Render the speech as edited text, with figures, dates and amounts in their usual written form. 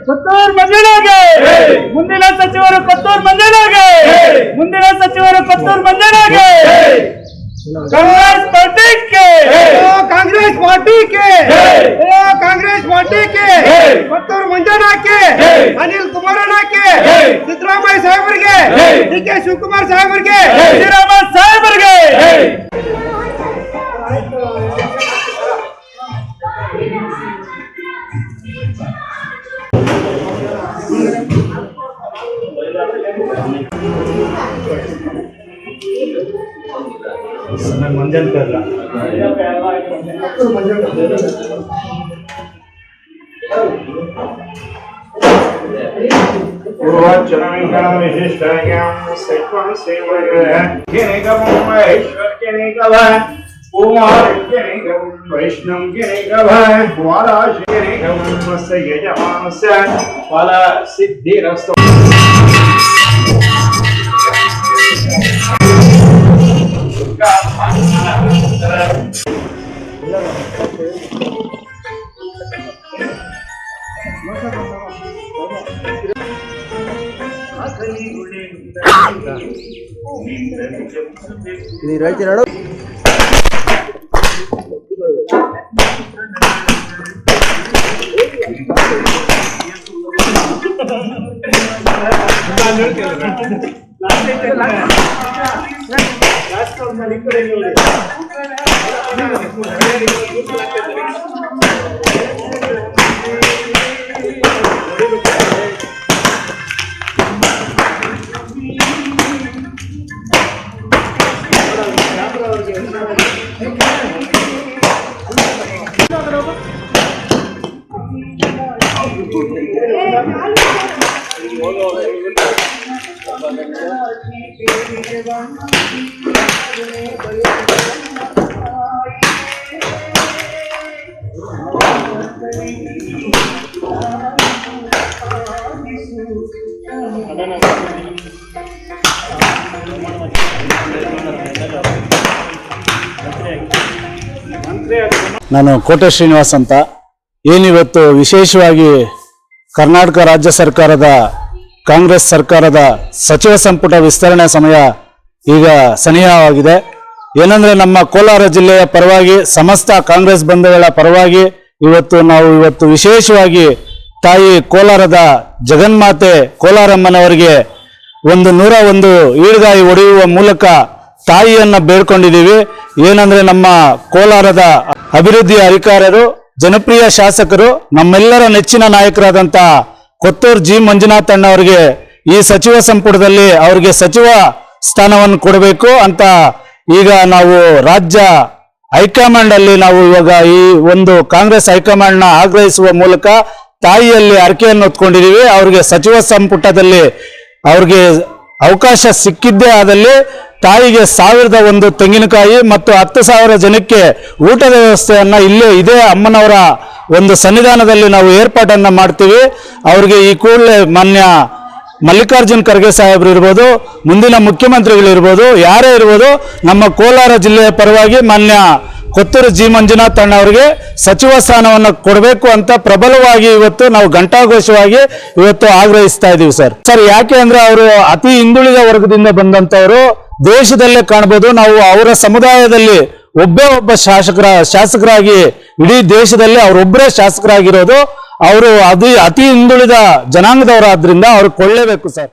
ಕೊತ್ತೂರು ಮಂಜುನಾಗೆ ಮುಂದಿನ ಸಚಿವರು ಕೊತ್ತೂರು ಮಂಜುನಾಗೆ ಮುಂದಿನ ಸಚಿವರು ಕೊತ್ತೂರು ಮಂಜುನಾಗೆ कांग्रेस पार्टी के कांग्रेस पार्टी के कांग्रेस पार्टी के कोत्तूर मंजण्ಣ के अनिल कुमारಣ್ಣ के सिद्धरामಯ್ಯ साहेबರಿಗೆ डी.के. ಶಿವಕುಮಾರ್ साहेबರಿಗೆ ಸಿದ್ದರಾಮಯ್ಯ साहेबರಿಗೆ मंजन कर वैष्णव फल सिद्धिरस्तु ನಾನು ಕೋಟೆ ಶ್ರೀನಿವಾಸ್ ಅಂತ ಏನಿವತ್ತು ವಿಶೇಷವಾಗಿ ಕರ್ನಾಟಕ ರಾಜ್ಯ ಸರ್ಕಾರದ ಕಾಂಗ್ರೆಸ್ ಸರ್ಕಾರದ ಸಚಿವ ಸಂಪುಟ ವಿಸ್ತರಣೆ ಸಮಯ ಈಗ ಸನಿಹವಾಗಿದೆ. ಏನಂದ್ರೆ ನಮ್ಮ ಕೋಲಾರ ಜಿಲ್ಲೆಯ ಪರವಾಗಿ ಸಮಸ್ತ ಕಾಂಗ್ರೆಸ್ ಬಂಧುಗಳ ಪರವಾಗಿ ಇವತ್ತು ವಿಶೇಷವಾಗಿ ತಾಯಿ ಕೋಲಾರದ ಜಗನ್ಮಾತೆ ಕೋಲಾರಮ್ಮನವರಿಗೆ 101 ಈಡ್ಗಾಯಿ ಹೊಡೆಯುವ ಮೂಲಕ ತಾಯಿಯನ್ನ ಬೇಡ್ಕೊಂಡಿದ್ದೀವಿ. ಏನಂದ್ರೆ ನಮ್ಮ ಕೋಲಾರದ ಅಭಿವೃದ್ಧಿ ಅಧಿಕಾರಿಗಳು, ಜನಪ್ರಿಯ ಶಾಸಕರು, ನಮ್ಮೆಲ್ಲರ ನೆಚ್ಚಿನ ನಾಯಕರಾದಂತ ಕೊತ್ತೂರು ಜಿ ಮಂಜುನಾಥ್ ಅಣ್ಣವರಿಗೆ ಈ ಸಚಿವ ಸಂಪುಟದಲ್ಲಿ ಅವರಿಗೆ ಸಚಿವ ಸ್ಥಾನವನ್ನು ಕೊಡಬೇಕು ಅಂತ ಈಗ ನಾವು ರಾಜ್ಯ ಹೈಕಮಾಂಡ್ ಅಲ್ಲಿ ನಾವು ಇವಾಗ ಈ ಒಂದು ಕಾಂಗ್ರೆಸ್ ಹೈಕಮಾಂಡ್ ನ ಆಗ್ರಹಿಸುವ ಮೂಲಕ ತಾಯಿಯಲ್ಲಿ ಅರ್ಕೆಯನ್ನು ಹೊತ್ಕೊಂಡಿದ್ದೀವಿ. ಅವ್ರಿಗೆ ಸಚಿವ ಸಂಪುಟದಲ್ಲಿ ಅವ್ರಿಗೆ ಅವಕಾಶ ಸಿಕ್ಕಿದ್ದೇ ಆದಲ್ಲಿ ತಾಯಿಗೆ 1001 ತೆಂಗಿನಕಾಯಿ ಮತ್ತು 10,000 ಜನಕ್ಕೆ ಊಟದ ವ್ಯವಸ್ಥೆಯನ್ನ ಇದೇ ಅಮ್ಮನವರ ಒಂದು ಸನ್ನಿಧಾನದಲ್ಲಿ ನಾವು ಏರ್ಪಾಟನ್ನ ಮಾಡ್ತೀವಿ. ಅವ್ರಿಗೆ ಈ ಕೂಡಲೇ ಮಾನ್ಯ ಮಲ್ಲಿಕಾರ್ಜುನ್ ಖರ್ಗೆ ಸಾಹೇಬರು ಇರ್ಬೋದು, ಮುಂದಿನ ಮುಖ್ಯಮಂತ್ರಿಗಳು ಇರ್ಬೋದು, ಯಾರೇ ಇರ್ಬೋದು, ನಮ್ಮ ಕೋಲಾರ ಜಿಲ್ಲೆಯ ಪರವಾಗಿ ಮಾನ್ಯ ಕೊತ್ತೂರು ಜಿ ಮಂಜುನಾಥ್ ಅಣ್ಣವರಿಗೆ ಸಚಿವ ಸ್ಥಾನವನ್ನು ಕೊಡಬೇಕು ಅಂತ ಪ್ರಬಲವಾಗಿ ಇವತ್ತು ನಾವು ಘಂಟಾಘೋಷವಾಗಿ ಆಗ್ರಹಿಸ್ತಾ ಇದ್ದೀವಿ ಸರ್. ಯಾಕೆ ಅಂದ್ರೆ ಅವರು ಅತಿ ಹಿಂದುಳಿದ ವರ್ಗದಿಂದ ಬಂದಂತವರು ದೇಶದಲ್ಲೇ ಕಾಣಬಹುದು. ನಾವು ಅವರ ಸಮುದಾಯದಲ್ಲಿ ಒಬ್ಬ ಶಾಸಕರಾಗಿ ಇಡೀ ದೇಶದಲ್ಲಿ ಅವರೊಬ್ಬರೇ ಶಾಸಕರಾಗಿರೋದು. ಅವರು ಅತಿ ಹಿಂದುಳಿದ ಜನಾಂಗದವರಾದ್ರಿಂದ ಅವ್ರು ಕೊಳ್ಳೇಬೇಕು ಸರ್.